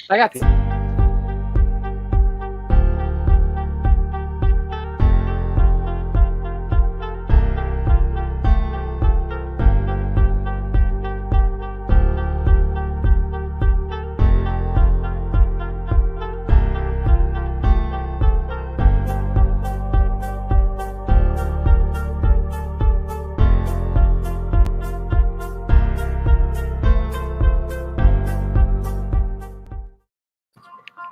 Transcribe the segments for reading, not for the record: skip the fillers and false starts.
Ragazzi,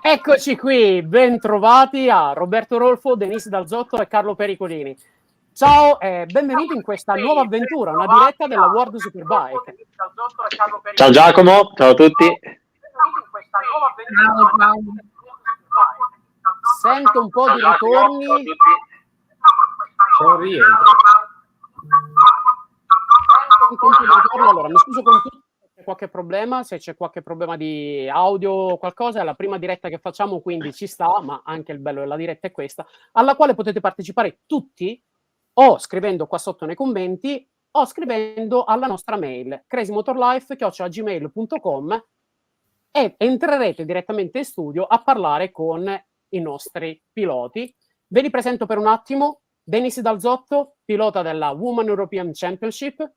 eccoci qui, ben trovati a Roberto Rolfo, Denise Dalzotto e Carlo Pericolini. Ciao e benvenuti in questa nuova avventura, una diretta della World Superbike. Ciao Giacomo, ciao a tutti. Sento un po' di ritorni. C'è un rientro. Allora, mi scuso con tutti se c'è qualche problema, se c'è qualche problema di audio o qualcosa, è la prima diretta che facciamo, quindi ci sta, ma anche il bello della diretta è questa, alla quale potete partecipare tutti o scrivendo qua sotto nei commenti o scrivendo alla nostra mail crazymotorlife@gmail.com e entrerete direttamente in studio a parlare con i nostri piloti. Ve li presento per un attimo. Denise Dalzotto, pilota della Women European Championship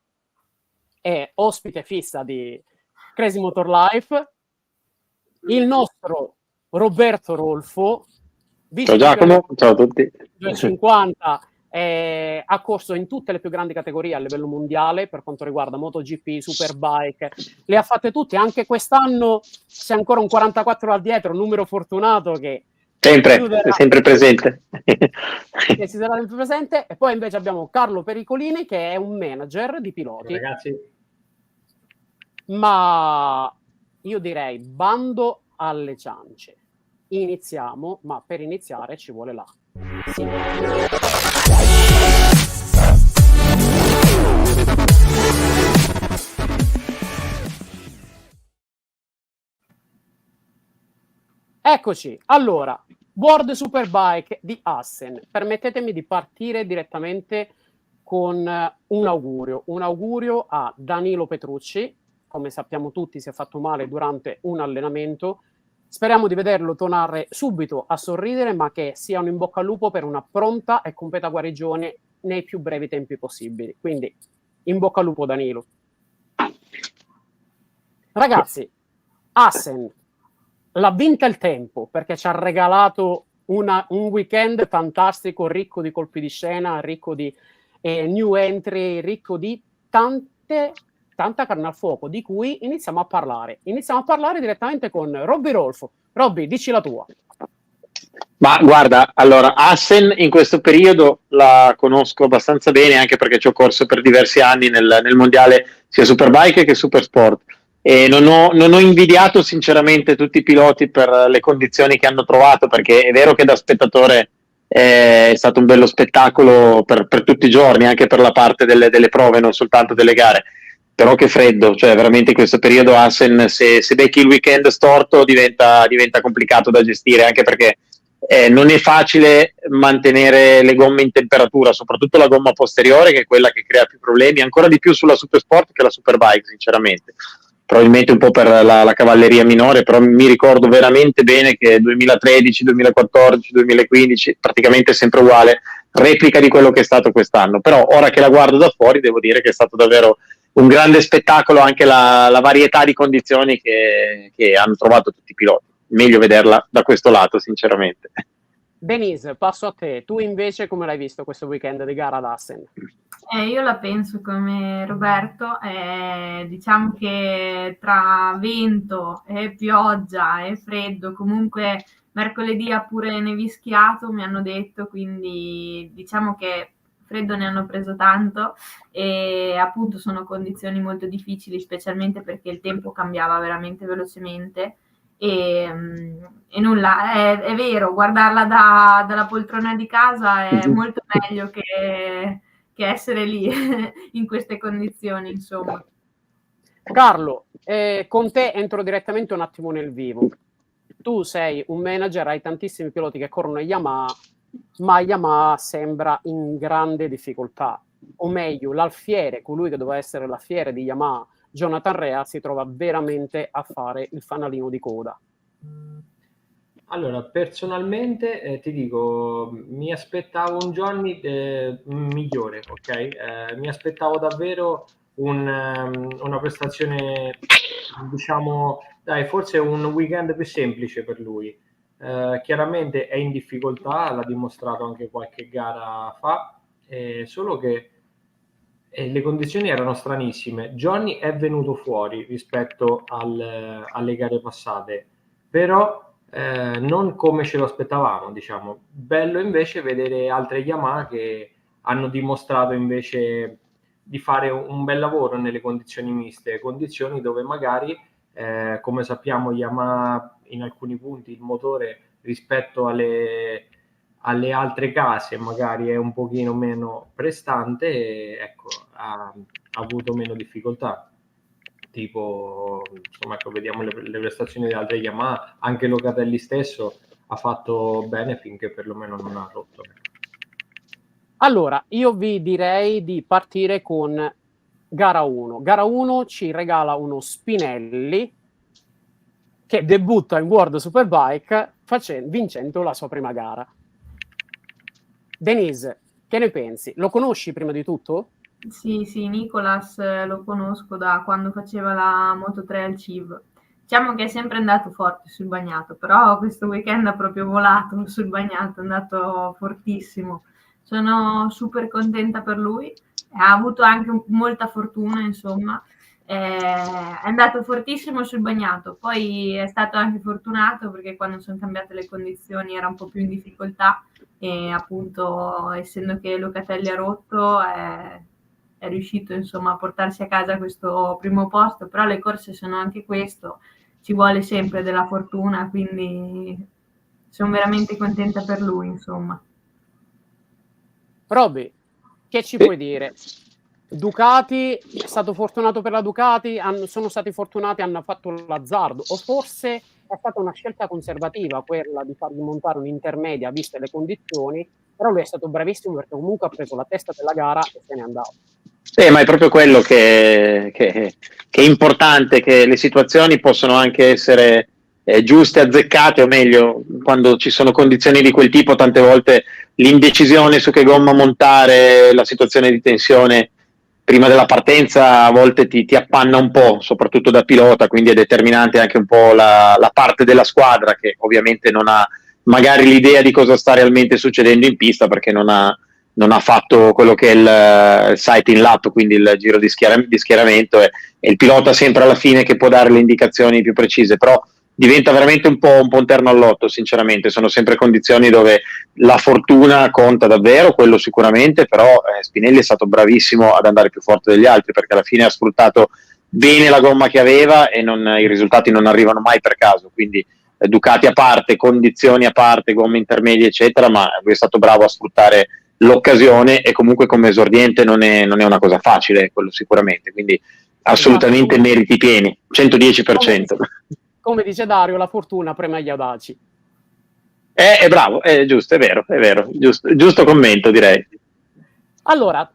e ospite fissa di Crazy Motor Life, il nostro Roberto Rolfo, Ciao Giacomo, ciao a tutti. 250, ha corso in tutte le più grandi categorie a livello mondiale per quanto riguarda MotoGP, Superbike, le ha fatte tutte, anche quest'anno c'è ancora un 44 là dietro, numero fortunato che sempre presente. che si sarà sempre presente. E poi invece abbiamo Carlo Pericolini che è un manager di piloti. Ragazzi, ma io direi bando alle ciance, iniziamo, ma per iniziare ci vuole la sigla. Eccoci, allora, World Superbike di Assen. Permettetemi di partire direttamente con un augurio a Danilo Petrucci. Come sappiamo tutti si è fatto male durante un allenamento. Speriamo di vederlo tornare subito a sorridere, ma che sia un in bocca al lupo per una pronta e completa guarigione nei più brevi tempi possibili. Quindi, in bocca al lupo Danilo. Ragazzi, Assen l'ha vinta il tempo perché ci ha regalato un weekend fantastico, ricco di colpi di scena, ricco di new entry, ricco di tanta carne al fuoco, di cui iniziamo a parlare. Iniziamo a parlare direttamente con Robby Rolfo. Robby, dici la tua. Ma guarda, allora, Assen in questo periodo la conosco abbastanza bene, anche perché ci ho corso per diversi anni nel mondiale sia Superbike che Supersport. E non ho invidiato sinceramente tutti i piloti per le condizioni che hanno trovato, perché è vero che da spettatore è stato un bello spettacolo per tutti i giorni, anche per la parte delle prove, non soltanto delle gare. Però che freddo, cioè veramente in questo periodo Assen, se becchi il weekend storto diventa complicato da gestire, anche perché non è facile mantenere le gomme in temperatura, soprattutto la gomma posteriore, che è quella che crea più problemi, ancora di più sulla Supersport che la Superbike, sinceramente. Probabilmente un po' per la cavalleria minore, però mi ricordo veramente bene che 2013, 2014, 2015, praticamente sempre uguale, replica di quello che è stato quest'anno. Però ora che la guardo da fuori devo dire che è stato davvero un grande spettacolo anche la varietà di condizioni che hanno trovato tutti i piloti. Meglio vederla da questo lato, sinceramente. Denise, passo a te. Tu invece come l'hai visto questo weekend di gara ad Assen? Io la penso come Roberto, diciamo che tra vento e pioggia e freddo, comunque mercoledì ha pure nevischiato, mi hanno detto, quindi diciamo che freddo ne hanno preso tanto e appunto sono condizioni molto difficili, specialmente perché il tempo cambiava veramente velocemente. E nulla, è vero, guardarla dalla poltrona di casa è molto meglio che essere lì in queste condizioni, insomma. Carlo, con te entro direttamente un attimo nel vivo. Tu sei un manager, hai tantissimi piloti che corrono Yamaha, ma Yamaha sembra in grande difficoltà. O meglio, l'alfiere, colui che doveva essere l'alfiere di Yamaha Jonathan Rea si trova veramente a fare il fanalino di coda. Allora, personalmente ti dico, mi aspettavo un Johnny migliore, ok? Mi aspettavo davvero una prestazione, diciamo, dai, forse un weekend più semplice per lui. Chiaramente è in difficoltà, l'ha dimostrato anche qualche gara fa, solo che le condizioni erano stranissime. Johnny è venuto fuori rispetto alle gare passate, però non come ce lo aspettavamo, diciamo. Bello invece vedere altre Yamaha che hanno dimostrato invece di fare un bel lavoro nelle condizioni miste, condizioni dove magari, come sappiamo, Yamaha in alcuni punti il motore rispetto alle altre case magari è un pochino meno prestante e ecco, ha avuto meno difficoltà. Tipo, insomma, ecco, vediamo le prestazioni di altre Yamaha, anche Locatelli stesso ha fatto bene finché perlomeno non ha rotto. Allora, io vi direi di partire con gara 1. Gara 1 ci regala uno Spinelli che debutta in World Superbike vincendo la sua prima gara. Denise, che ne pensi? Lo conosci prima di tutto? Sì, Nicolas lo conosco da quando faceva la Moto3 al CIV. Diciamo che è sempre andato forte sul bagnato, però questo weekend ha proprio volato sul bagnato, è andato fortissimo. Sono super contenta per lui, ha avuto anche molta fortuna, insomma. È andato fortissimo sul bagnato, poi è stato anche fortunato perché quando sono cambiate le condizioni era un po' più in difficoltà e appunto essendo che Locatelli ha rotto è riuscito insomma a portarsi a casa questo primo posto, però le corse sono anche questo, ci vuole sempre della fortuna, quindi sono veramente contenta per lui, insomma. Robby, che ci puoi dire? Ducati, è stato fortunato per la Ducati, sono stati fortunati, hanno fatto l'azzardo, o forse è stata una scelta conservativa quella di fargli montare un'intermedia viste le condizioni, però lui è stato bravissimo perché comunque ha preso la testa della gara e se n'è andato. Sì, ma è proprio quello che è importante, che le situazioni possono anche essere giuste, azzeccate, o meglio, quando ci sono condizioni di quel tipo, tante volte l'indecisione su che gomma montare, la situazione di tensione prima della partenza a volte ti appanna un po', soprattutto da pilota, quindi è determinante anche un po' la parte della squadra che ovviamente non ha magari l'idea di cosa sta realmente succedendo in pista perché non ha fatto quello che è il sighting lap, quindi il giro di schieramento, e il pilota sempre alla fine che può dare le indicazioni più precise, però diventa veramente un po' un terno all'otto, sinceramente. Sono sempre condizioni dove la fortuna conta davvero, quello sicuramente, però Spinelli è stato bravissimo ad andare più forte degli altri perché alla fine ha sfruttato bene la gomma che aveva e i risultati non arrivano mai per caso, quindi Ducati a parte, condizioni a parte, gomme intermedie eccetera, ma lui è stato bravo a sfruttare l'occasione e comunque come esordiente non è una cosa facile, quello sicuramente, quindi assolutamente meriti pieni, 110%. Come dice Dario, la fortuna prema gli audaci. È bravo, è giusto, è vero, giusto commento direi. Allora,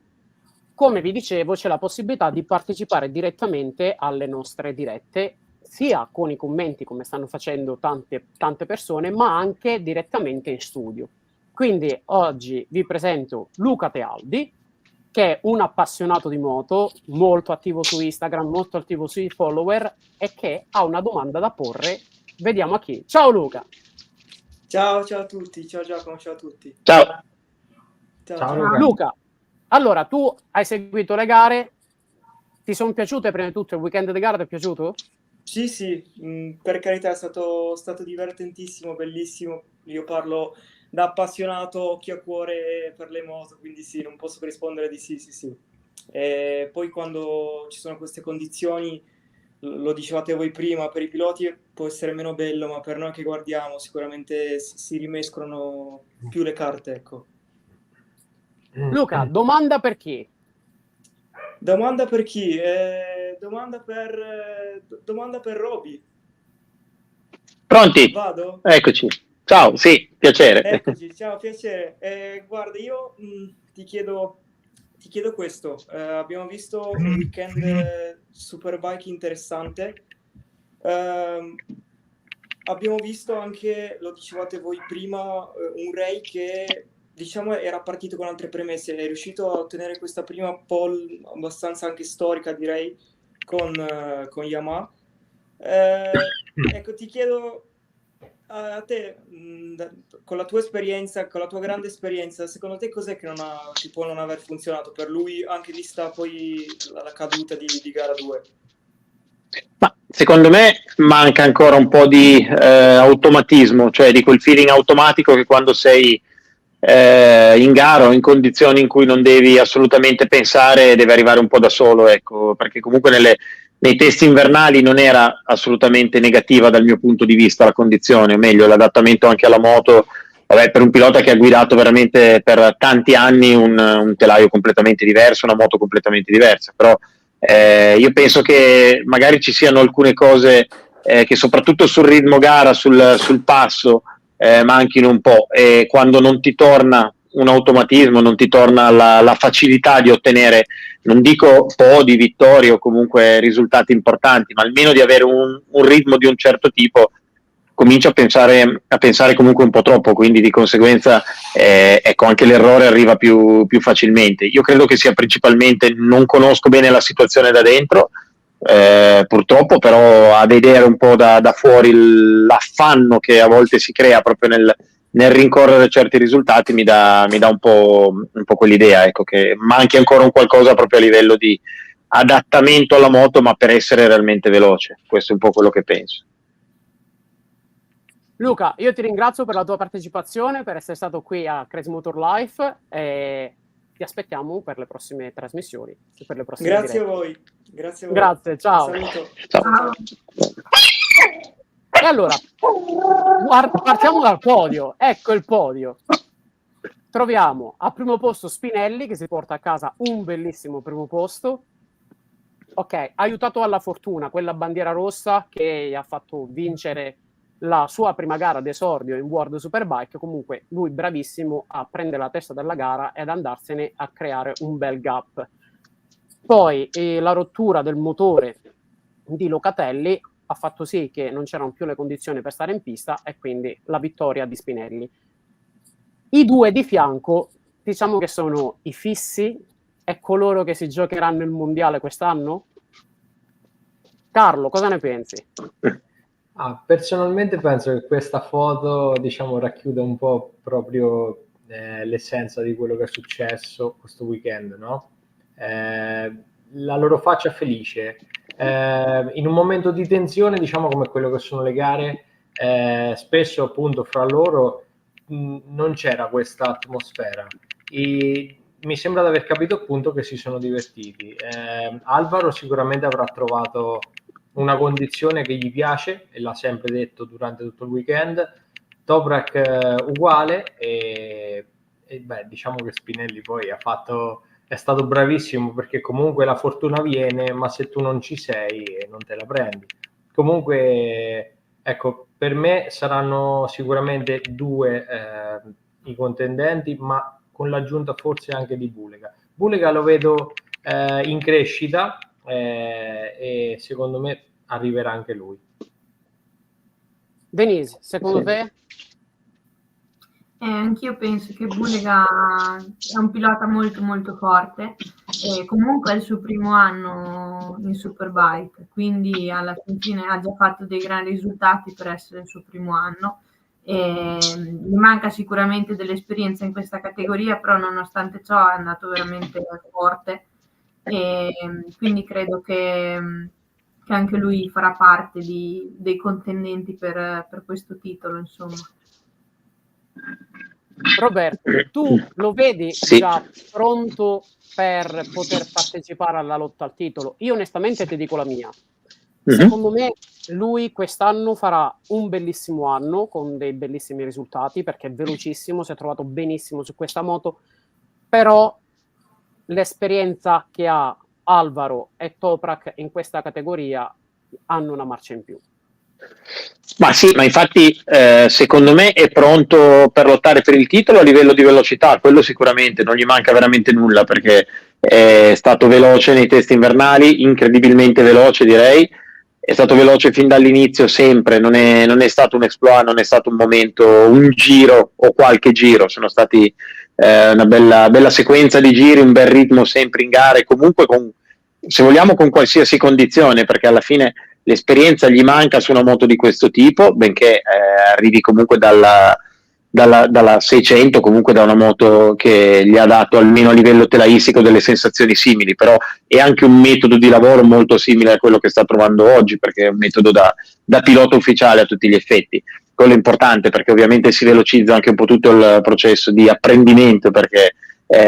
come vi dicevo, c'è la possibilità di partecipare direttamente alle nostre dirette, sia con i commenti come stanno facendo tante persone, ma anche direttamente in studio. Quindi oggi vi presento Luca Tealdi, che è un appassionato di moto, molto attivo su Instagram, molto attivo sui follower e che ha una domanda da porre. Vediamo a chi. Ciao Luca. Ciao a tutti, ciao Giacomo, ciao a tutti. Ciao Luca, allora tu hai seguito le gare, ti sono piaciute prima di tutto? Il weekend di gara ti è piaciuto? Sì, per carità è stato divertentissimo, bellissimo. Io parlo da appassionato, occhio a cuore per le moto, quindi sì, non posso che rispondere di sì. E poi quando ci sono queste condizioni, lo dicevate voi prima, per i piloti può essere meno bello, ma per noi che guardiamo sicuramente si rimescolano più le carte, ecco. Luca, domanda per chi? Domanda per chi? Domanda per Roby. Pronti? Vado? Eccoci. Ciao, sì, piacere. Eccoci, ciao, piacere. Guarda, io ti chiedo ti chiedo questo. Abbiamo visto un weekend Superbike interessante. Abbiamo visto anche, lo dicevate voi prima, un Ray che diciamo era partito con altre premesse, è riuscito a ottenere questa prima pole abbastanza anche storica, direi, con Yamaha. Ecco, ti chiedo a te, con la tua esperienza, con la tua grande esperienza, secondo te cos'è che può non aver funzionato per lui, anche vista poi la caduta di gara 2? Ma secondo me manca ancora un po' di automatismo, cioè di quel feeling automatico che quando sei in gara o in condizioni in cui non devi assolutamente pensare, deve arrivare un po' da solo, ecco, perché comunque nei test invernali non era assolutamente negativa dal mio punto di vista la condizione, o meglio l'adattamento anche alla moto. Vabbè, per un pilota che ha guidato veramente per tanti anni un telaio completamente diverso, una moto completamente diversa, però io penso che magari ci siano alcune cose che soprattutto sul ritmo gara, sul passo, manchino un po', e quando non ti torna un automatismo, non ti torna la facilità di ottenere, non dico podi, vittorie o comunque risultati importanti, ma almeno di avere un ritmo di un certo tipo, comincio a pensare comunque un po' troppo, quindi di conseguenza ecco, anche l'errore arriva più facilmente. Io credo che sia principalmente, non conosco bene la situazione da dentro, purtroppo, però a vedere un po' da fuori l'affanno che a volte si crea proprio nel rincorrere certi risultati mi dà un po' quell'idea, ecco, che manchi ancora un qualcosa proprio a livello di adattamento alla moto, ma per essere realmente veloce. Questo è un po' quello che penso. Luca, io ti ringrazio per la tua partecipazione, per essere stato qui a Crazy Motor Life, e ti aspettiamo per le prossime trasmissioni. Per le prossime Grazie dirette. a voi. Grazie, ciao. Saluto. Ciao. E allora, partiamo dal podio. Ecco il podio. Troviamo al primo posto Spinelli, che si porta a casa un bellissimo primo posto. Ok, aiutato dalla fortuna, quella bandiera rossa che gli ha fatto vincere la sua prima gara d'esordio in World Superbike. Comunque lui bravissimo a prendere la testa della gara ed andarsene a creare un bel gap. Poi la rottura del motore di Locatelli ha fatto sì che non c'erano più le condizioni per stare in pista, e quindi la vittoria di Spinelli. I due di fianco diciamo che sono i fissi e coloro che si giocheranno il mondiale quest'anno. Carlo, cosa ne pensi? Personalmente penso che questa foto, diciamo, racchiuda un po' proprio l'essenza di quello che è successo questo weekend, no? La loro faccia felice in un momento di tensione, diciamo, come quello che sono le gare, spesso appunto fra loro non c'era questa atmosfera. Mi sembra di aver capito appunto che si sono divertiti. Alvaro sicuramente avrà trovato una condizione che gli piace e l'ha sempre detto durante tutto il weekend. Toprak uguale, e beh, diciamo che Spinelli poi è stato bravissimo, perché comunque la fortuna viene, ma se tu non ci sei non te la prendi. Comunque ecco, per me saranno sicuramente due i contendenti, ma con l'aggiunta forse anche di Bulega lo vedo in crescita, e secondo me arriverà anche lui. Denise, secondo te? Anch'io penso che Bulega è un pilota molto molto forte, e comunque è il suo primo anno in Superbike, quindi alla fine ha già fatto dei grandi risultati per essere il suo primo anno. Gli manca sicuramente dell'esperienza in questa categoria, però nonostante ciò è andato veramente forte, e quindi credo che anche lui farà parte dei contendenti per questo titolo, insomma. Roberto, tu lo vedi già pronto per poter partecipare alla lotta al titolo? Io onestamente ti dico la mia. Secondo me lui quest'anno farà un bellissimo anno con dei bellissimi risultati, perché è velocissimo, si è trovato benissimo su questa moto, però l'esperienza che ha Alvaro e Toprak in questa categoria hanno una marcia in più. Ma sì, ma infatti secondo me è pronto per lottare per il titolo a livello di velocità, quello sicuramente, non gli manca veramente nulla, perché è stato veloce nei test invernali, incredibilmente veloce direi, è stato veloce fin dall'inizio sempre, non è stato un exploit, non è stato un momento, un giro o qualche giro, sono stati una bella sequenza di giri, un bel ritmo sempre in gara e comunque se vogliamo con qualsiasi condizione, perché alla fine l'esperienza gli manca su una moto di questo tipo, benché arrivi comunque dalla 600, comunque da una moto che gli ha dato almeno a livello telaistico delle sensazioni simili, però è anche un metodo di lavoro molto simile a quello che sta trovando oggi, perché è un metodo da pilota ufficiale a tutti gli effetti. Quello è importante perché ovviamente si velocizza anche un po' tutto il processo di apprendimento, perché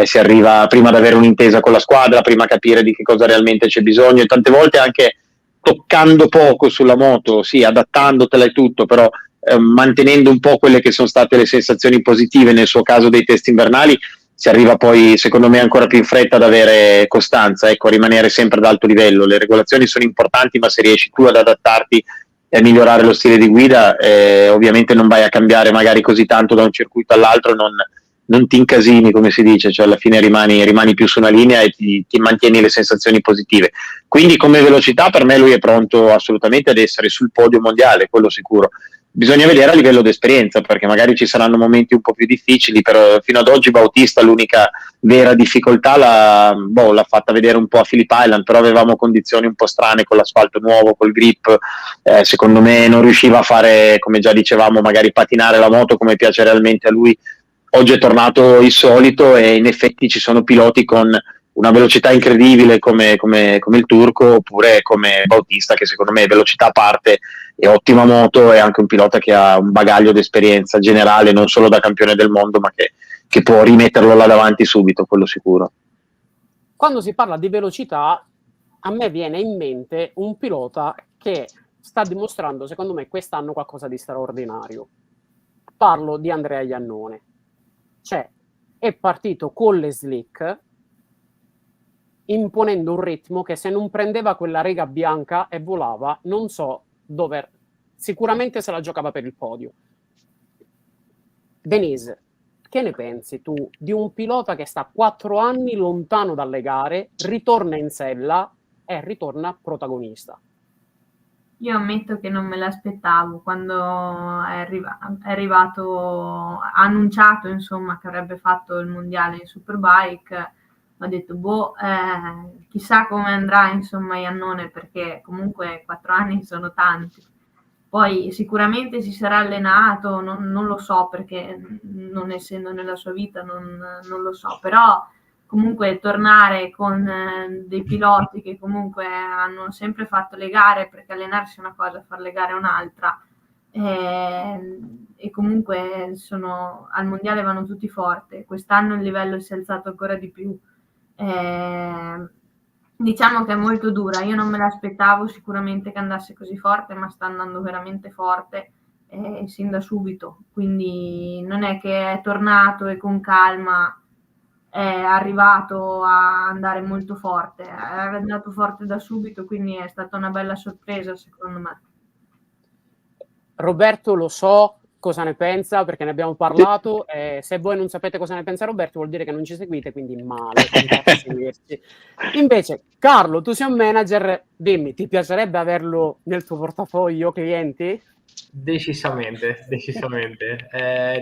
si arriva prima ad avere un'intesa con la squadra, prima a capire di che cosa realmente c'è bisogno e tante volte anche toccando poco sulla moto, sì, adattandotela e tutto, però mantenendo un po' quelle che sono state le sensazioni positive nel suo caso dei test invernali, si arriva poi secondo me ancora più in fretta ad avere costanza, ecco, a rimanere sempre ad alto livello. Le regolazioni sono importanti, ma se riesci tu ad adattarti e a migliorare lo stile di guida, ovviamente non vai a cambiare magari così tanto da un circuito all'altro, non ti incasini, come si dice, cioè alla fine rimani più su una linea e ti mantieni le sensazioni positive. Quindi come velocità per me lui è pronto assolutamente ad essere sul podio mondiale, quello sicuro. Bisogna vedere a livello di esperienza, perché magari ci saranno momenti un po' più difficili, però fino ad oggi Bautista l'unica vera difficoltà l'ha fatta vedere un po' a Phillip Island, però avevamo condizioni un po' strane con l'asfalto nuovo, col grip, secondo me non riusciva a fare, come già dicevamo, magari patinare la moto come piace realmente a lui. Oggi è tornato il solito e in effetti ci sono piloti con una velocità incredibile come il turco, oppure come Bautista, che secondo me è velocità a parte, è ottima moto, è anche un pilota che ha un bagaglio di esperienza generale, non solo da campione del mondo, ma che può rimetterlo là davanti subito, quello sicuro. Quando si parla di velocità, a me viene in mente un pilota che sta dimostrando, secondo me, quest'anno qualcosa di straordinario. Parlo di Andrea Iannone. Cioè, è partito con le slick, imponendo un ritmo che se non prendeva quella riga bianca e volava, non so dove, sicuramente se la giocava per il podio. Denise, che ne pensi tu di un pilota che sta 4 anni lontano dalle gare, ritorna in sella e ritorna protagonista? Io ammetto che non me l'aspettavo quando è arrivato, ha annunciato insomma che avrebbe fatto il mondiale in Superbike. Ho detto chissà come andrà insomma Iannone, perché comunque 4 anni sono tanti. Poi sicuramente si sarà allenato, non lo so, perché non essendo nella sua vita non lo so, però comunque tornare con dei piloti che comunque hanno sempre fatto le gare, perché allenarsi è una cosa, fare le gare è un'altra, e comunque al mondiale vanno tutti forti. Quest'anno il livello si è alzato ancora di più. Diciamo che è molto dura, io non me l'aspettavo sicuramente che andasse così forte, ma sta andando veramente forte sin da subito, quindi non è che è tornato e con calma è arrivato a andare molto forte, è andato forte da subito, quindi è stata una bella sorpresa secondo me. Roberto, lo so cosa ne pensa perché ne abbiamo parlato, se voi non sapete cosa ne pensa Roberto vuol dire che non ci seguite, quindi male. Invece Carlo, tu sei un manager, dimmi, ti piacerebbe averlo nel tuo portafoglio clienti? Decisamente.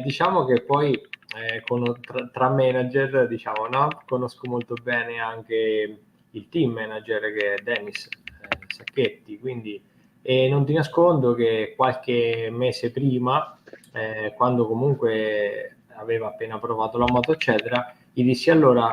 Diciamo che poi tra manager, diciamo, no? Conosco molto bene anche il team manager che è Dennis Sacchetti, quindi non ti nascondo che qualche mese prima, quando comunque aveva appena provato la moto eccetera, gli dissi allora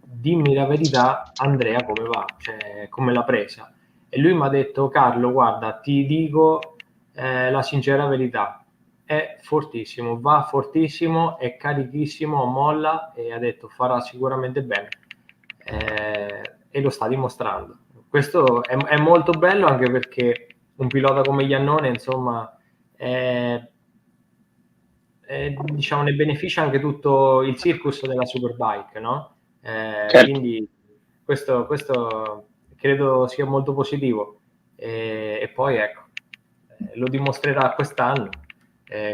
dimmi la verità Andrea come va, cioè come l'ha presa, e lui mi ha detto Carlo guarda ti dico la sincera verità, è fortissimo, va fortissimo, è carichissimo, molla e ha detto farà sicuramente bene, e lo sta dimostrando. Questo è molto bello anche perché un pilota come Iannone insomma diciamo ne beneficia anche tutto il circus della Superbike, no? Certo. Quindi questo credo sia molto positivo e poi ecco lo dimostrerà quest'anno,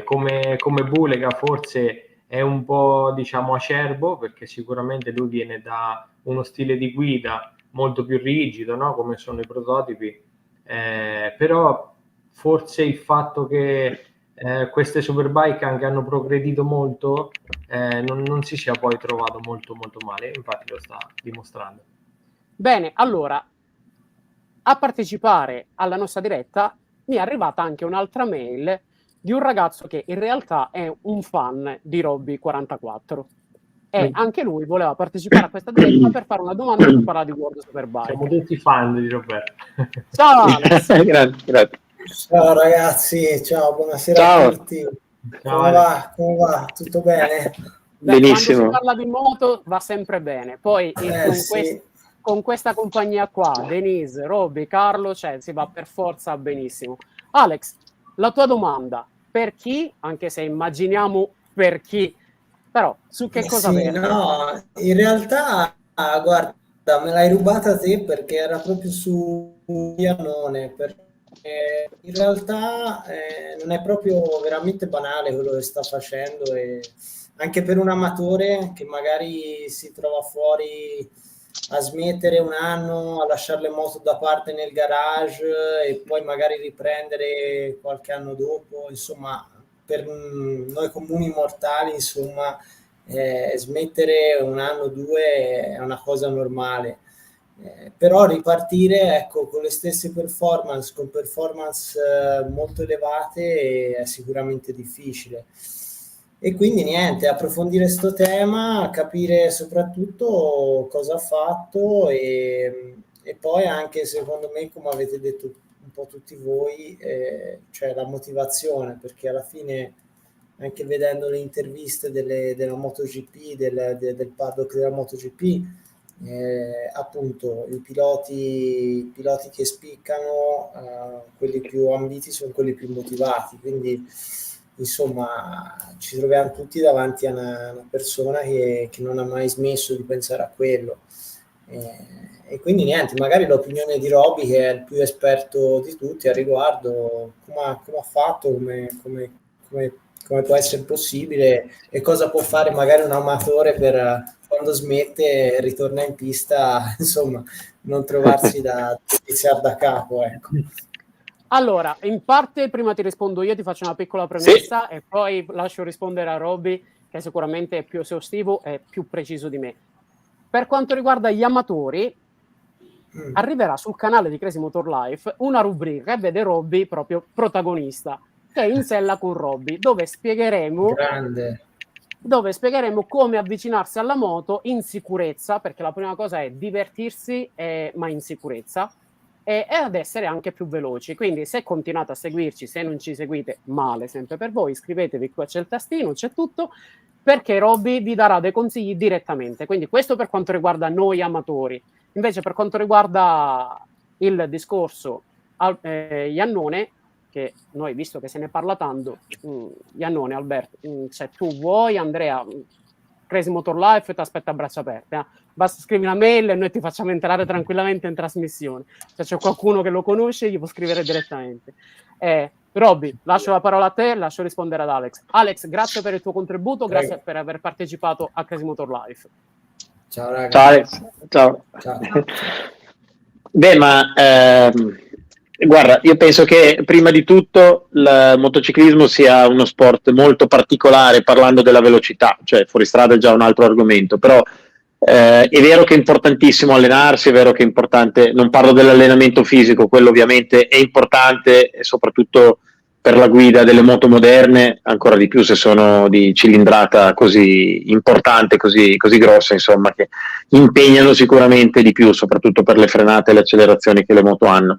come Bulega forse è un po' diciamo acerbo perché sicuramente lui viene da uno stile di guida molto più rigido, no? Come sono i prototipi, però forse il fatto che queste superbike anche hanno progredito molto, non si sia poi trovato molto molto male, infatti lo sta dimostrando. Bene, allora, a partecipare alla nostra diretta mi è arrivata anche un'altra mail di un ragazzo che in realtà è un fan di Robby44 e anche lui voleva partecipare a questa diretta per fare una domanda per parlare di World Superbike. Siamo tutti fan di Roberto. Ciao Alex. Grazie. Ciao ragazzi, ciao, buonasera Ciao. a tutti. Come va? Tutto bene? Benissimo. Quando si parla di moto va sempre bene. Poi sì. con questa compagnia qua, Denise, Robby, Carlo, cioè si va per forza benissimo. Alex, la tua domanda, per chi, anche se immaginiamo per chi, però su che cosa vedi? No, in realtà, guarda, me l'hai rubata te perché era proprio su Iannone, perché in realtà non è proprio veramente banale quello che sta facendo, e anche per un amatore che magari si trova fuori a smettere un anno, a lasciare le moto da parte nel garage e poi magari riprendere qualche anno dopo, insomma, per noi comuni mortali, insomma, smettere un anno o due è una cosa normale. Però ripartire, ecco, con le stesse performance, con performance molto elevate, è sicuramente difficile. E quindi niente, approfondire sto tema, capire soprattutto cosa ha fatto e poi anche, secondo me, come avete detto un po' tutti voi, cioè la motivazione, perché alla fine, anche vedendo le interviste della MotoGP, del paddock della MotoGP, appunto i piloti che spiccano, quelli più ambiti sono quelli più motivati, quindi insomma ci troviamo tutti davanti a una persona che non ha mai smesso di pensare a quello, e quindi niente, magari l'opinione di Robby, che è il più esperto di tutti a riguardo, come ha fatto, come può essere possibile e cosa può fare magari un amatore per quando smette e ritorna in pista, insomma, non trovarsi da iniziare da capo, ecco. Allora, in parte prima ti rispondo io, ti faccio una piccola premessa e poi lascio rispondere a Robby, che sicuramente è più esaustivo e più preciso di me. Per quanto riguarda gli amatori, arriverà sul canale di Crazy Motor Life una rubrica che vede Robby proprio protagonista, che è In Sella con Robby, dove spiegheremo come avvicinarsi alla moto in sicurezza, perché la prima cosa è divertirsi, ma in sicurezza, e ad essere anche più veloci. Quindi se continuate a seguirci, se non ci seguite, male sempre per voi, iscrivetevi, qua c'è il tastino, c'è tutto, perché Robby vi darà dei consigli direttamente. Quindi questo per quanto riguarda noi amatori. Invece per quanto riguarda il discorso Iannone, che noi, visto che se ne parla tanto, Iannone, Alberto, se tu vuoi, Andrea, Crazy Motor Life ti aspetta a braccia aperte, basta scrivi una mail e noi ti facciamo entrare tranquillamente in trasmissione. Se c'è qualcuno che lo conosce gli può scrivere direttamente. Robby, lascio la parola a te, lascio rispondere ad Alex. Alex, grazie per il tuo contributo, grazie per aver partecipato a Crazy Motor Life. Ciao ragazzi. Ciao Alex. Ciao. Beh, ma guarda, io penso che prima di tutto il motociclismo sia uno sport molto particolare, parlando della velocità, cioè fuoristrada è già un altro argomento, però è vero che è importantissimo allenarsi, è vero che è importante, non parlo dell'allenamento fisico, quello ovviamente è importante, e soprattutto per la guida delle moto moderne, ancora di più se sono di cilindrata così importante, così grossa, insomma, che impegnano sicuramente di più, soprattutto per le frenate e le accelerazioni che le moto hanno.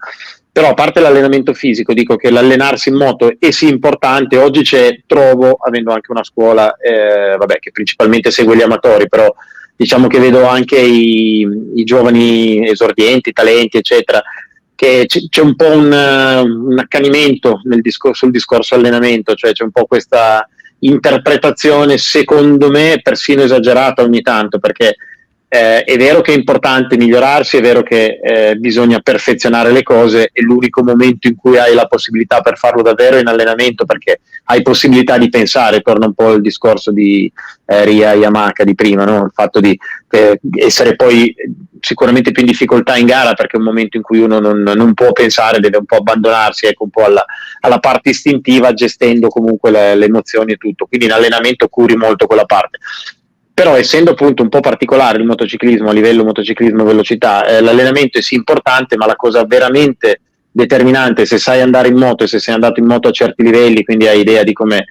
Però a parte l'allenamento fisico, dico che l'allenarsi in moto è sì importante. Oggi trovo, avendo anche una scuola che principalmente segue gli amatori, però diciamo che vedo anche i giovani esordienti, talenti, eccetera, che c'è un po' un accanimento sul discorso allenamento, cioè c'è un po' questa interpretazione, secondo me, persino esagerata ogni tanto, perché È vero che è importante migliorarsi, è vero che bisogna perfezionare le cose, e l'unico momento in cui hai la possibilità per farlo davvero è in allenamento, perché hai possibilità di pensare. Torna un po' il discorso di Ria Yamaka di prima, no? Il fatto di essere poi sicuramente più in difficoltà in gara, perché è un momento in cui uno non può pensare, deve un po' abbandonarsi, ecco, un po' alla parte istintiva, gestendo comunque le emozioni e tutto. Quindi in allenamento curi molto quella parte. Però essendo appunto un po' particolare il motociclismo a livello motociclismo velocità, l'allenamento è sì importante, ma la cosa veramente determinante, se sai andare in moto e se sei andato in moto a certi livelli, quindi hai idea di come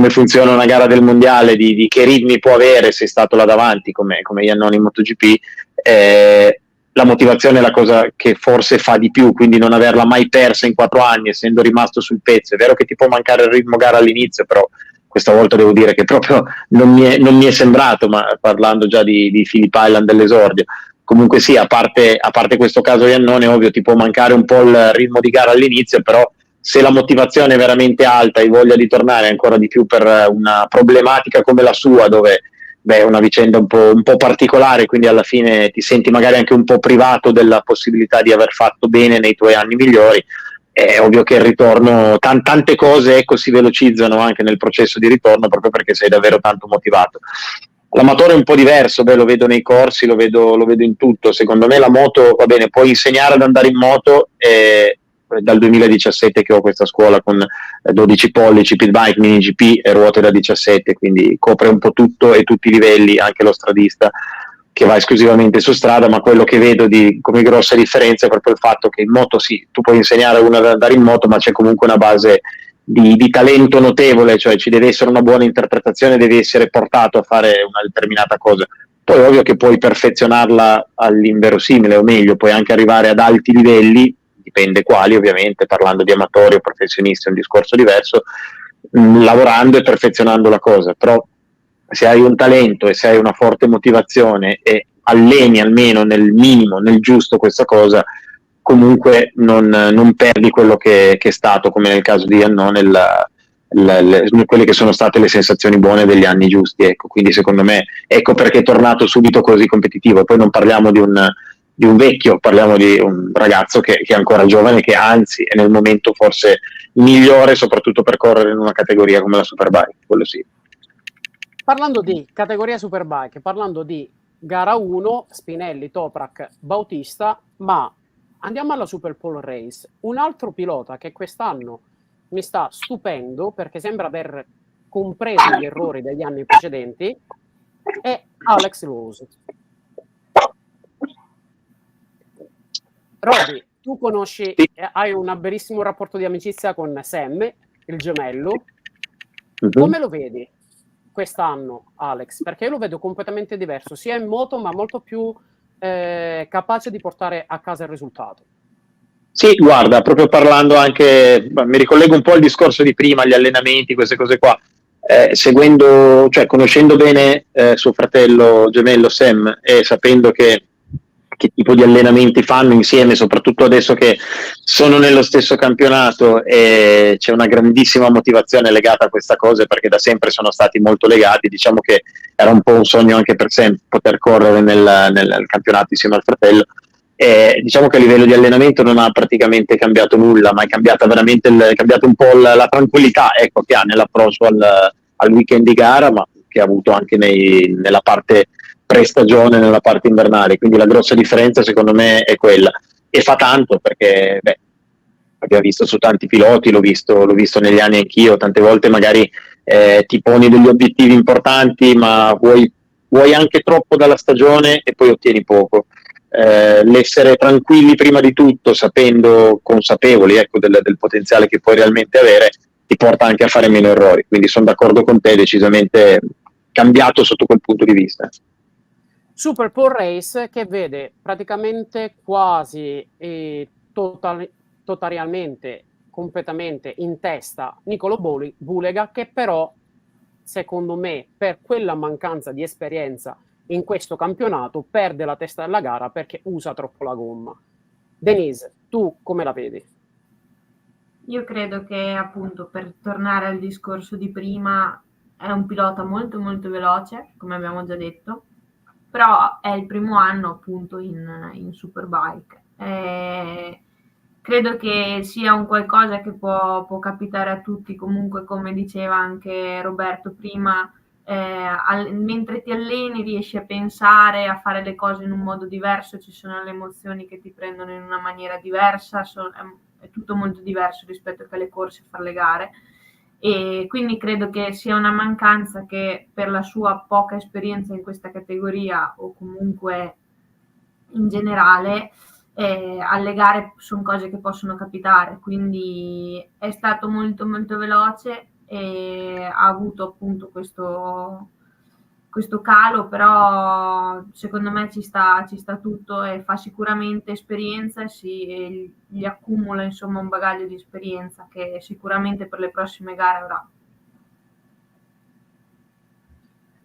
funziona una gara del mondiale, di che ritmi può avere, sei stato là davanti come Iannone in MotoGP, la motivazione è la cosa che forse fa di più, quindi non averla mai persa in 4 anni, essendo rimasto sul pezzo. È vero che ti può mancare il ritmo gara all'inizio, però questa volta devo dire che proprio non mi è sembrato, ma parlando già di Phillip Island dell'esordio. Comunque sì, a parte questo caso Iannone, ovvio ti può mancare un po' il ritmo di gara all'inizio, però se la motivazione è veramente alta e voglia di tornare ancora di più per una problematica come la sua, dove è una vicenda un po' particolare, quindi alla fine ti senti magari anche un po' privato della possibilità di aver fatto bene nei tuoi anni migliori, è ovvio che il ritorno, tante cose, ecco, si velocizzano anche nel processo di ritorno, proprio perché sei davvero tanto motivato. L'amatore è un po' diverso, lo vedo nei corsi, lo vedo in tutto. Secondo me la moto, va bene, puoi insegnare ad andare in moto, dal 2017 che ho questa scuola con 12 pollici, pit bike, mini GP e ruote da 17, quindi copre un po' tutto e tutti i livelli, anche lo stradista che va esclusivamente su strada, ma quello che vedo come grossa differenza è proprio il fatto che in moto sì, tu puoi insegnare a uno ad andare in moto, ma c'è comunque una base di talento notevole, cioè ci deve essere una buona interpretazione, devi essere portato a fare una determinata cosa. Poi è ovvio che puoi perfezionarla all'inverosimile, o meglio, puoi anche arrivare ad alti livelli, dipende quali ovviamente, parlando di amatori o professionisti è un discorso diverso, lavorando e perfezionando la cosa. Però se hai un talento e se hai una forte motivazione e alleni almeno nel minimo, nel giusto questa cosa, comunque non perdi quello che è stato, come nel caso di Iannone, quelle che sono state le sensazioni buone degli anni giusti, ecco. Quindi secondo me ecco perché è tornato subito così competitivo. E poi non parliamo di un vecchio, parliamo di un ragazzo che è ancora giovane, che anzi è nel momento forse migliore, soprattutto per correre in una categoria come la Superbike, quello sì. Parlando di categoria Superbike, parlando di gara 1, Spinelli, Toprak, Bautista, ma andiamo alla Super Pole Race. Un altro pilota che quest'anno mi sta stupendo perché sembra aver compreso gli errori degli anni precedenti è Alex Lowes. Roby, tu conosci, hai un bellissimo rapporto di amicizia con Sam, il gemello. Come lo vedi quest'anno, Alex? Perché io lo vedo completamente diverso, sia in moto ma molto più capace di portare a casa il risultato. Sì, guarda, proprio parlando anche, mi ricollego un po' al discorso di prima, gli allenamenti, queste cose qua, seguendo, cioè conoscendo bene suo fratello gemello Sam e sapendo che tipo di allenamenti fanno insieme, soprattutto adesso che sono nello stesso campionato, e c'è una grandissima motivazione legata a questa cosa, perché da sempre sono stati molto legati. Diciamo che era un po' un sogno anche per Sam poter correre nel campionato insieme al fratello. Diciamo che a livello di allenamento non ha praticamente cambiato nulla, ma è cambiata veramente cambiato un po' la tranquillità, ecco, che ha nell'approccio al weekend di gara, ma che ha avuto anche nella parte pre-stagione, nella parte invernale. Quindi la grossa differenza secondo me è quella, e fa tanto perché abbiamo visto su tanti piloti, l'ho visto negli anni anch'io, tante volte magari ti poni degli obiettivi importanti, ma vuoi anche troppo dalla stagione e poi ottieni poco. L'essere tranquilli prima di tutto, consapevoli, ecco, del potenziale che puoi realmente avere, ti porta anche a fare meno errori. Quindi sono d'accordo con te, decisamente cambiato sotto quel punto di vista. Super Pole Race che vede praticamente quasi totalmente, completamente in testa Nicolo Bulega, che però secondo me per quella mancanza di esperienza in questo campionato perde la testa della gara perché usa troppo la gomma. Denise, tu come la vedi? Io credo che, appunto, per tornare al discorso di prima, è un pilota molto molto veloce, come abbiamo già detto, però è il primo anno appunto in Superbike. Credo che sia un qualcosa che può capitare a tutti, comunque come diceva anche Roberto prima, mentre ti alleni riesci a pensare, a fare le cose in un modo diverso, ci sono le emozioni che ti prendono in una maniera diversa, è tutto molto diverso rispetto che alle corse, fare le gare, e quindi credo che sia una mancanza che per la sua poca esperienza in questa categoria o comunque in generale alle gare sono cose che possono capitare, quindi è stato molto molto veloce e ha avuto appunto questo calo, però secondo me ci sta tutto e fa sicuramente esperienza e gli accumula insomma un bagaglio di esperienza che sicuramente per le prossime gare avrà.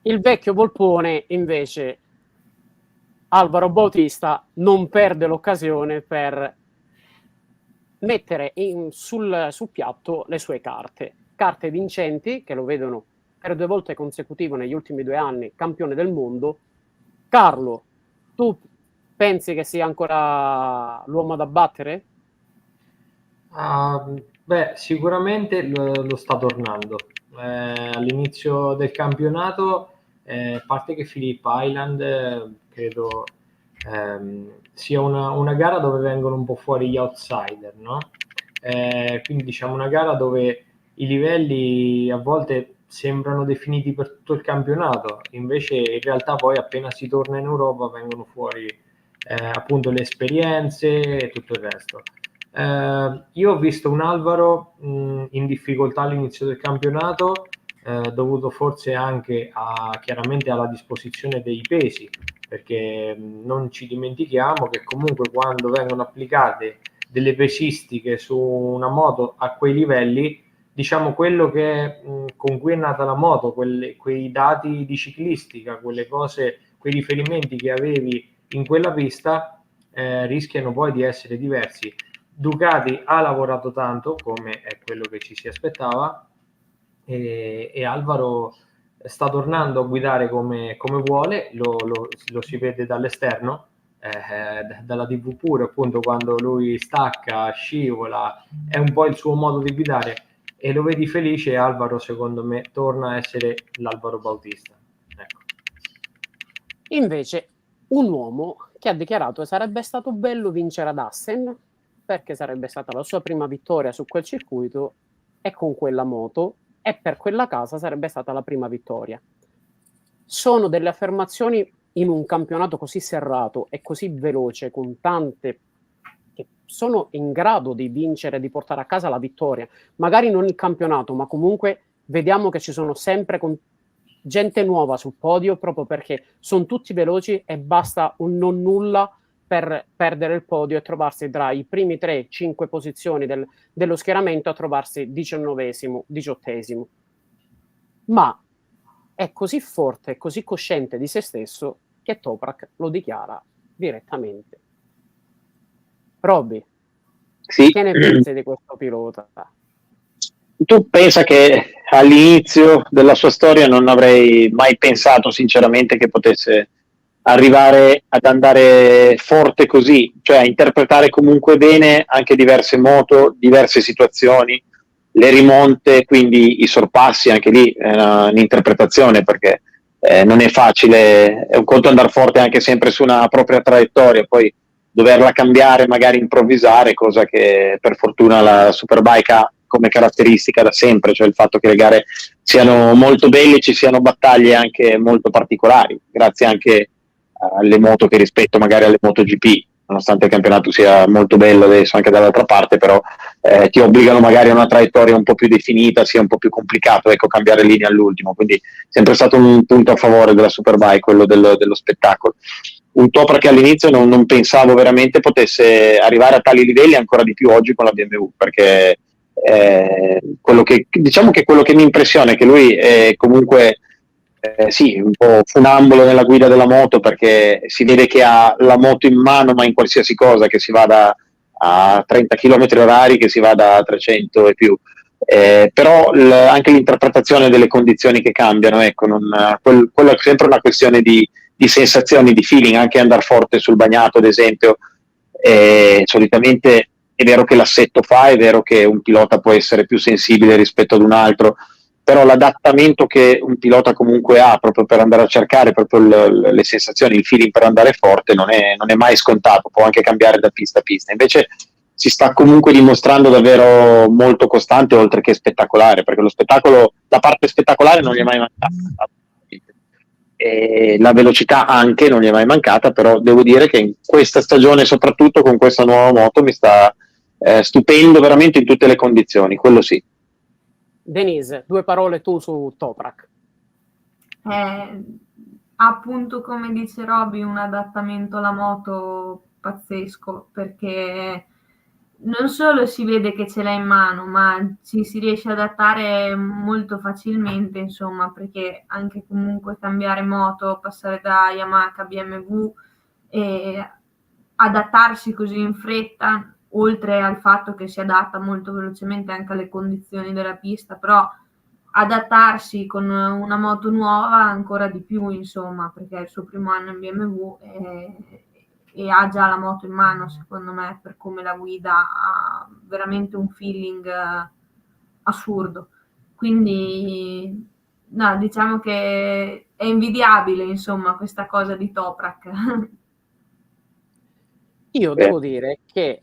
Il vecchio Volpone invece, Alvaro Bautista, non perde l'occasione per mettere sul piatto le sue carte vincenti che lo vedono per 2 volte consecutivo negli ultimi 2 anni campione del mondo. Carlo, tu pensi che sia ancora l'uomo da battere? Sicuramente lo sta tornando. All'inizio del campionato, a parte che Phillip Island credo sia una gara dove vengono un po' fuori gli outsider, no? Quindi diciamo una gara dove i livelli a volte sembrano definiti per tutto il campionato, invece in realtà poi appena si torna in Europa vengono fuori appunto le esperienze e tutto il resto. Io ho visto un Alvaro in difficoltà all'inizio del campionato, dovuto forse anche chiaramente alla disposizione dei pesi, perché non ci dimentichiamo che comunque quando vengono applicate delle pesistiche su una moto a quei livelli, diciamo quello con cui è nata la moto, quei dati di ciclistica, quelle cose, quei riferimenti che avevi in quella pista rischiano poi di essere diversi. Ducati ha lavorato tanto, come è quello che ci si aspettava, e Alvaro sta tornando a guidare come vuole, lo si vede dall'esterno, dalla TV pure, appunto quando lui stacca, scivola, è un po' il suo modo di guidare e lo vedi felice. E Alvaro secondo me torna a essere l'Alvaro Bautista. Ecco. Invece un uomo che ha dichiarato che sarebbe stato bello vincere ad Assen perché sarebbe stata la sua prima vittoria su quel circuito e con quella moto, e per quella casa sarebbe stata la prima vittoria. Sono delle affermazioni in un campionato così serrato e così veloce, con tante che sono in grado di vincere, di portare a casa la vittoria, magari non il campionato, ma comunque vediamo che ci sono sempre gente nuova sul podio, proprio perché sono tutti veloci e basta un non nulla per perdere il podio e trovarsi tra i primi 3-5 posizioni dello schieramento a trovarsi 19esimo, 18esimo. Ma è così forte e così cosciente di se stesso che Toprak lo dichiara direttamente. Robby, sì. Che ne pensi di questo pilota? Tu pensa che all'inizio della sua storia non avrei mai pensato sinceramente che potesse arrivare ad andare forte così, cioè a interpretare comunque bene anche diverse moto, diverse situazioni, le rimonte, quindi i sorpassi, anche lì è un'interpretazione, perché non è facile, è un conto andare forte anche sempre su una propria traiettoria, poi doverla cambiare, magari improvvisare, cosa che per fortuna la Superbike ha come caratteristica da sempre, cioè il fatto che le gare siano molto belle, ci siano battaglie anche molto particolari, grazie anche alle moto che rispetto magari alle MotoGP, nonostante il campionato sia molto bello adesso anche dall'altra parte, però ti obbligano magari a una traiettoria un po' più definita, sia un po' più complicato, ecco, cambiare linea all'ultimo, quindi è sempre stato un punto a favore della Superbike, quello dello spettacolo. Un Toprak che all'inizio non pensavo veramente potesse arrivare a tali livelli, ancora di più oggi con la BMW, perché quello che mi impressiona è che lui è comunque sì, un po' funambolo nella guida della moto, perché si vede che ha la moto in mano, ma in qualsiasi cosa, che si vada a 30 km orari, che si vada a 300 e più. Però anche l'interpretazione delle condizioni che cambiano, ecco, quella è sempre una questione di di sensazioni, di feeling, anche andare forte sul bagnato, ad esempio. Solitamente è vero che l'assetto fa, è vero che un pilota può essere più sensibile rispetto ad un altro, però l'adattamento che un pilota comunque ha proprio per andare a cercare proprio le sensazioni, il feeling per andare forte non è mai scontato, può anche cambiare da pista a pista. Invece si sta comunque dimostrando davvero molto costante, oltre che spettacolare, perché lo spettacolo, la parte spettacolare non gli è mai mancata, e la velocità anche non gli è mai mancata, però devo dire che in questa stagione, soprattutto con questa nuova moto, mi sta stupendo veramente in tutte le condizioni, quello sì. Denise, 2 parole tu su Toprak. Appunto, come dice Roby, un adattamento alla moto pazzesco, perché non solo si vede che ce l'ha in mano, ma ci si riesce ad adattare molto facilmente, insomma, perché anche comunque cambiare moto, passare da Yamaha a BMW e adattarsi così in fretta, oltre al fatto che si adatta molto velocemente anche alle condizioni della pista, però adattarsi con una moto nuova ancora di più, insomma, perché è il suo primo anno in BMW e ha già la moto in mano, secondo me, per come la guida, ha veramente un feeling assurdo. Quindi, no, diciamo che è invidiabile, insomma, questa cosa di Toprak. Io devo dire che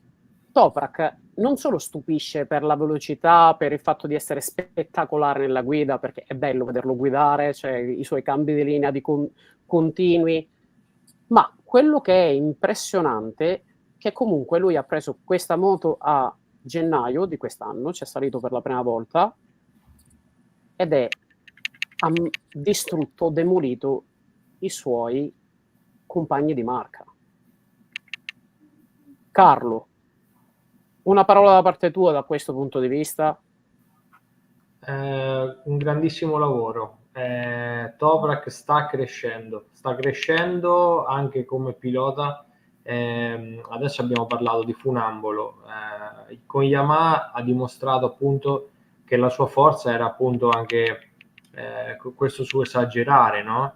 Toprak non solo stupisce per la velocità, per il fatto di essere spettacolare nella guida, perché è bello vederlo guidare, cioè i suoi cambi di linea continui, ma quello che è impressionante è che comunque lui ha preso questa moto a gennaio di quest'anno, ci è salito per la prima volta, ed ha distrutto, demolito i suoi compagni di marca. Carlo, una parola da parte tua da questo punto di vista? Un grandissimo lavoro. Toprak sta crescendo anche come pilota. Adesso abbiamo parlato di Funambolo. Con Yamaha ha dimostrato appunto che la sua forza era appunto anche questo suo esagerare, no?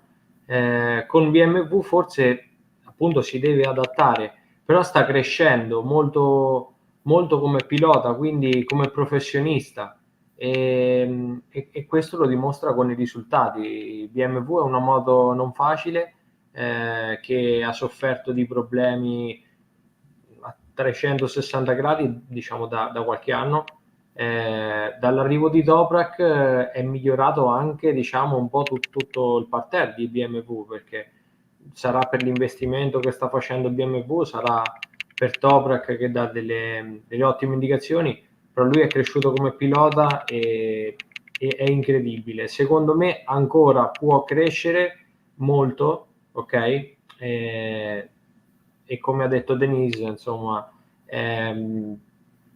Con BMW forse appunto si deve adattare, però sta crescendo molto, molto come pilota, quindi come professionista. E questo lo dimostra con i risultati. BMW è una moto non facile, che ha sofferto di problemi a 360 gradi, diciamo, da qualche anno. Dall'arrivo di Toprak è migliorato anche, diciamo, un po' tutto il parterre di BMW, perché sarà per l'investimento che sta facendo BMW, sarà per Toprak che dà delle ottime indicazioni, però lui è cresciuto come pilota e è incredibile. Secondo me ancora può crescere molto, ok? E come ha detto Denise, insomma,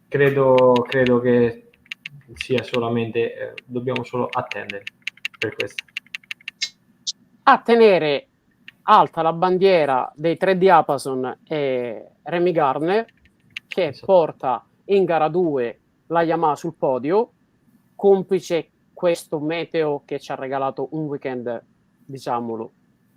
credo che sia solamente, dobbiamo solo attendere per questo. A tenere alta la bandiera dei 3 Diapason e Remy Gardner, che Esatto. porta in gara 2 la Yamaha sul podio, complice questo meteo che ci ha regalato un weekend, diciamolo,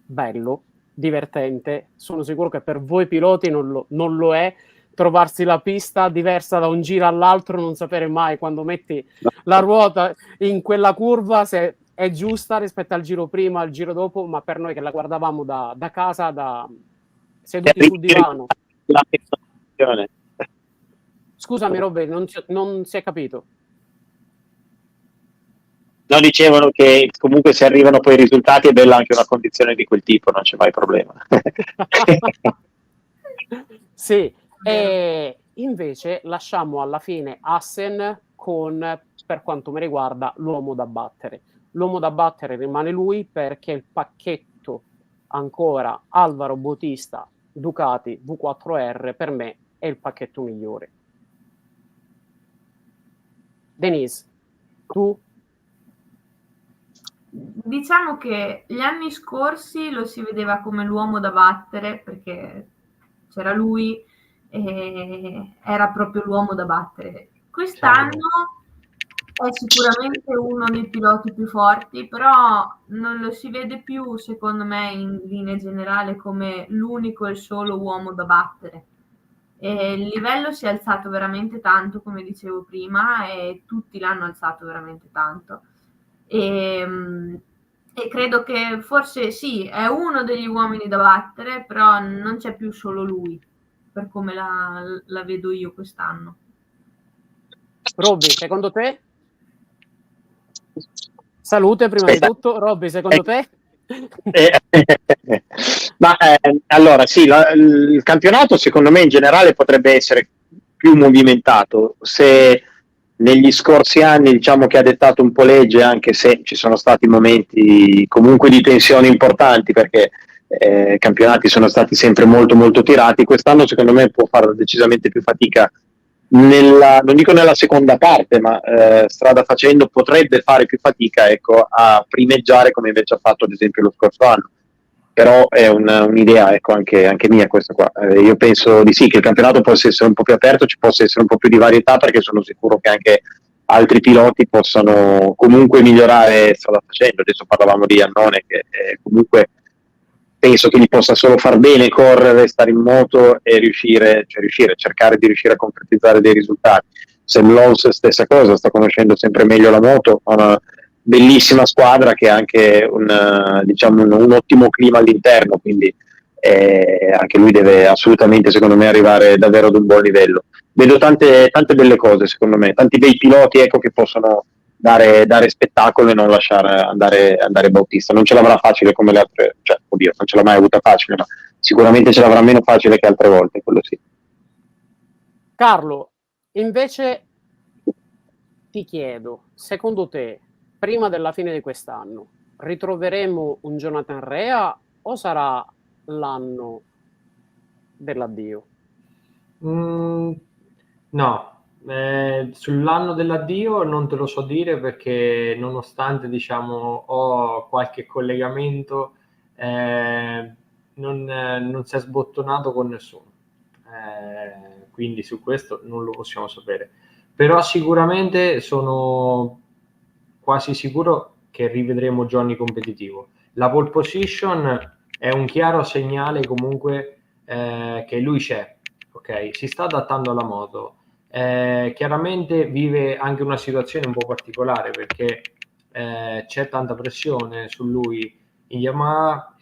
bello, divertente. Sono sicuro che per voi piloti non lo è, trovarsi la pista diversa da un giro all'altro, non sapere mai quando metti la ruota in quella curva se è giusta rispetto al giro prima, al giro dopo, ma per noi che la guardavamo da casa, seduti sul divano. Scusami Robby, non si è capito. No, dicevano che comunque se arrivano poi i risultati è bella anche una condizione di quel tipo, non c'è mai problema. Sì, e invece lasciamo alla fine Assen con, per quanto mi riguarda, l'uomo da battere. L'uomo da battere rimane lui perché il pacchetto ancora Alvaro Bautista Ducati V4R per me è il pacchetto migliore. Denise, tu? Diciamo che gli anni scorsi lo si vedeva come l'uomo da battere perché c'era lui e era proprio l'uomo da battere. Quest'anno È sicuramente uno dei piloti più forti, però non lo si vede più, secondo me, in linea generale come l'unico e il solo uomo da battere. Il livello si è alzato veramente tanto, come dicevo prima, e tutti l'hanno alzato veramente tanto. E credo che forse sì, è uno degli uomini da battere, però non c'è più solo lui, per come la vedo io quest'anno. Robby, secondo te? Salute prima di tutto. Robby, secondo te? Allora sì, il campionato secondo me in generale potrebbe essere più movimentato. Se negli scorsi anni diciamo che ha dettato un po' legge, anche se ci sono stati momenti comunque di tensione importanti, perché i campionati sono stati sempre molto molto tirati, quest'anno secondo me può fare decisamente più fatica non dico nella seconda parte, ma strada facendo potrebbe fare più fatica, ecco, a primeggiare come invece ha fatto ad esempio lo scorso anno. Però è un'idea, ecco, anche mia questa qua. Io penso di sì, che il campionato possa essere un po' più aperto, ci possa essere un po' più di varietà, perché sono sicuro che anche altri piloti possano comunque migliorare strada facendo. Adesso parlavamo di Iannone, che comunque penso che gli possa solo far bene correre, stare in moto e cercare di riuscire a concretizzare dei risultati. Sam Lowe's stessa cosa, sta conoscendo sempre meglio la moto, ha una bellissima squadra che ha anche un ottimo clima all'interno, quindi anche lui deve assolutamente, secondo me, arrivare davvero ad un buon livello. Vedo tante belle cose, secondo me, tanti bei piloti, ecco, che possono dare spettacolo e non lasciare andare Bautista. Non ce l'avrà facile come le altre, cioè, oddio, non ce l'ha mai avuta facile, ma sicuramente ce l'avrà meno facile che altre volte, quello sì. Carlo, invece ti chiedo, secondo te, prima della fine di quest'anno, ritroveremo un Jonathan Rea o sarà l'anno dell'addio? No, sull'anno dell'addio non te lo so dire, perché nonostante diciamo ho qualche collegamento, non si è sbottonato con nessuno, quindi su questo non lo possiamo sapere. Però sicuramente sono quasi sicuro che rivedremo Johnny competitivo. La pole position è un chiaro segnale comunque che lui c'è, ok? Si sta adattando alla moto. Chiaramente vive anche una situazione un po' particolare, perché c'è tanta pressione su lui in Yamaha,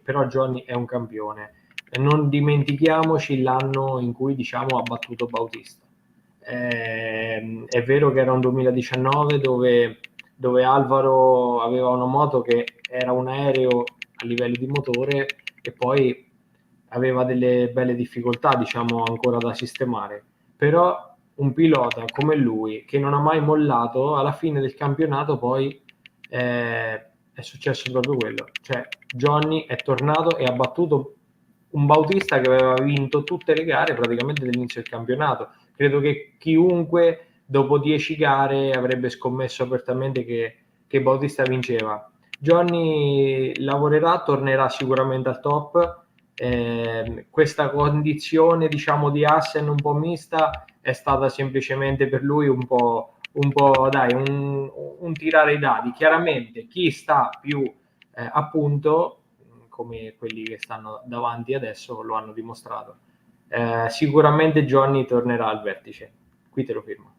però Johnny è un campione. Non dimentichiamoci l'anno in cui diciamo ha battuto Bautista. È vero che era un 2019 dove Alvaro aveva una moto che era un aereo a livello di motore, e poi aveva delle belle difficoltà, diciamo, ancora da sistemare. Però un pilota come lui, che non ha mai mollato, alla fine del campionato poi è successo proprio quello. Cioè Johnny è tornato e ha battuto un Bautista che aveva vinto tutte le gare praticamente dall'inizio del campionato. Credo che chiunque dopo 10 gare avrebbe scommesso apertamente che Bautista vinceva. Johnny lavorerà, tornerà sicuramente al top. Questa condizione, diciamo, di Assen un po' mista è stata semplicemente per lui un po' dai, un tirare i dadi. Chiaramente chi sta più a punto, come quelli che stanno davanti adesso, lo hanno dimostrato. Sicuramente Johnny tornerà al vertice, qui te lo firmo.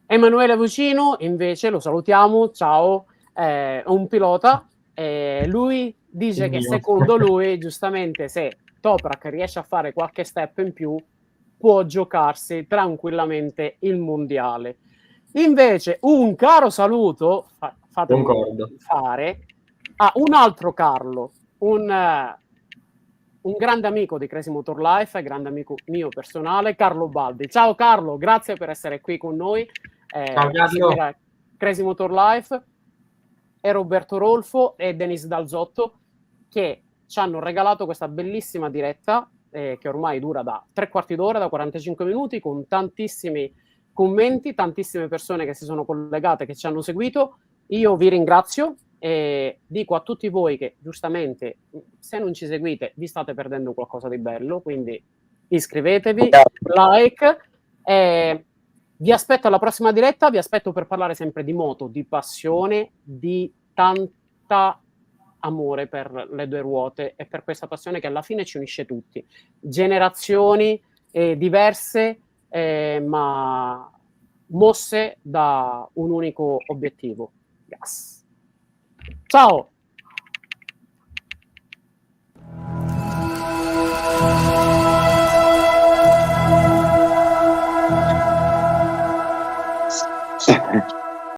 Emanuele Vucino invece lo salutiamo, ciao, un pilota, lui dice che secondo lui giustamente se Toprak riesce a fare qualche step in più può giocarsi tranquillamente il mondiale. Invece un caro saluto fatemi fare a un altro Carlo, un grande amico di Crazy Motor Life, grande amico mio personale, Carlo Baldi. Ciao Carlo, grazie per essere qui con noi. Ciao, Crazy Motor Life, e Roberto Rolfo e Denis Dalzotto, che ci hanno regalato questa bellissima diretta che ormai dura da 3/4 d'ora, da 45 minuti, con tantissimi commenti, tantissime persone che si sono collegate, che ci hanno seguito. Io vi ringrazio e dico a tutti voi che giustamente se non ci seguite vi state perdendo qualcosa di bello, quindi iscrivetevi, like, Vi aspetto alla prossima diretta, vi aspetto per parlare sempre di moto, di passione, di aspetto per parlare sempre di moto, di passione, di tanta amore per le due ruote e per questa passione che alla fine ci unisce tutti. Generazioni diverse, ma mosse da un unico obiettivo. Yes. Ciao!